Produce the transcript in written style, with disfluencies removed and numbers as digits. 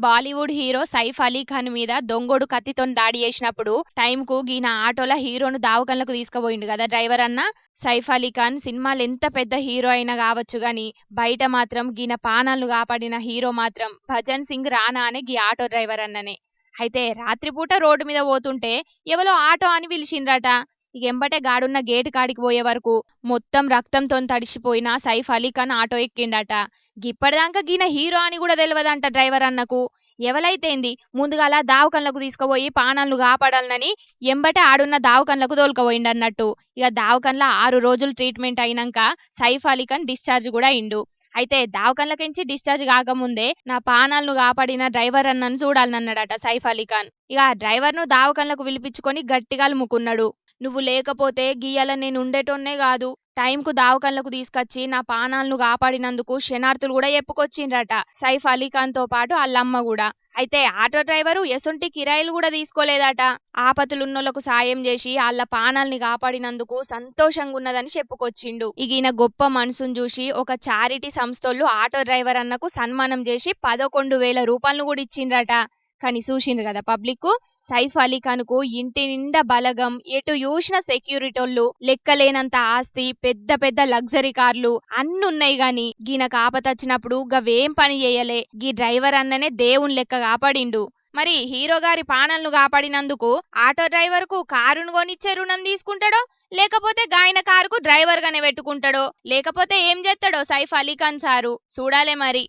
Bollywood hero Saif Ali Khan మీద దొంగోడు కత్తితోని దాడి చేసినప్పుడు టైంకు గీన ఆటోల హీరోను దావకంలకు తీసుకుపోయిండు కదా డ్రైవర్ అన్న. సైఫ్ అలీ ఖాన్ సినిమాలు ఎంత పెద్ద హీరో అయినా కావచ్చు గాని బయట మాత్రం గీన పానాలను కాపాడిన హీరో మాత్రం భజన్ సింగ్ రానా అనే గీ ఆటో డ్రైవర్ అన్ననే. అయితే రాత్రిపూట రోడ్డు మీద పోతుంటే ఎవలో ఆటో అని పిలిచిండ్రట. ఇక ఎంబటే గాడున్న గేటు కాడికి పోయే వరకు మొత్తం రక్తంతో తడిసిపోయిన సైఫ్ అలీ ఖాన్ ఆటో ఎక్కిండట. గిప్పటిదాకా గీన హీరో అని కూడా తెలియదంట డ్రైవర్ అన్నకు. ఎవలైతేంది ముందుగాల దావకన్లకు తీసుకుపోయి పానాలను కాపాడాలని ఎంబటే ఆడున్న దావకన్లకు తోలుకపోయిండన్నట్టు. ఇక దావకన్ల 6 రోజులు ట్రీట్మెంట్ అయినాక సైఫ్ అలీ ఖాన్ డిశ్చార్జ్ కూడా అయిండు. అయితే దావకన్లకించి డిశ్చార్జ్ కాకముందే నా పానాలను కాపాడిన డ్రైవర్ అన్నను చూడాలన్నాడట సైఫ్ అలీ ఖాన్. ఇక ఆ డ్రైవర్ ను దావకన్లకు పిలిపించుకొని గట్టిగా అలుముకున్నాడు. నువ్వు లేకపోతే గీయాల నేను ఉండేటోన్నే కాదు, టైంకు దావకన్లకు తీసుకొచ్చి నా పానాలను కాపాడినందుకు క్షణార్థులు కూడా చెప్పుకొచ్చిండ్రట సైఫ్ అలీ ఖాన్ తో పాటు వాళ్ళమ్మ కూడా. అయితే ఆటో డ్రైవరు ఎసొంటి కిరాయిలు కూడా తీసుకోలేదట. ఆపతులున్నోళ్లకు సాయం చేసి వాళ్ళ పానాల్ని కాపాడినందుకు సంతోషంగా ఉన్నదని చెప్పుకొచ్చిండు. ఇక ఈయన గొప్ప మనసును చూసి ఒక చారిటీ సంస్థలు ఆటో డ్రైవర్ అన్నకు సన్మానం చేసి 11,000 రూపాయలను కూడా ఇచ్చిండ్రట. కానీ చూసిండ్రు కదా పబ్లిక్, సైఫ్ అలీ ఖాన్ కు ఇంటి నిండా బలగం, ఎటు చూసిన సెక్యూరిటోళ్ళు, లెక్కలేనంత ఆస్తి, పెద్ద పెద్ద లగ్జరీ కార్లు అన్నున్నాయి గాని గీనకు ఆపతచ్చినప్పుడు గవేం పని చేయలే. గీ డ్రైవర్ అన్ననే దేవుని లెక్క కాపాడిండు. మరి హీరో గారి పానలను కాపాడినందుకు ఆటో డ్రైవర్ కు కారును కొనిచ్చే రుణం తీసుకుంటాడో, లేకపోతే గాయన కారుకు డ్రైవర్ గానే పెట్టుకుంటాడో, లేకపోతే ఏం చేస్తాడో సైఫ్ అలీ ఖాన్ సారు చూడాలే మరి.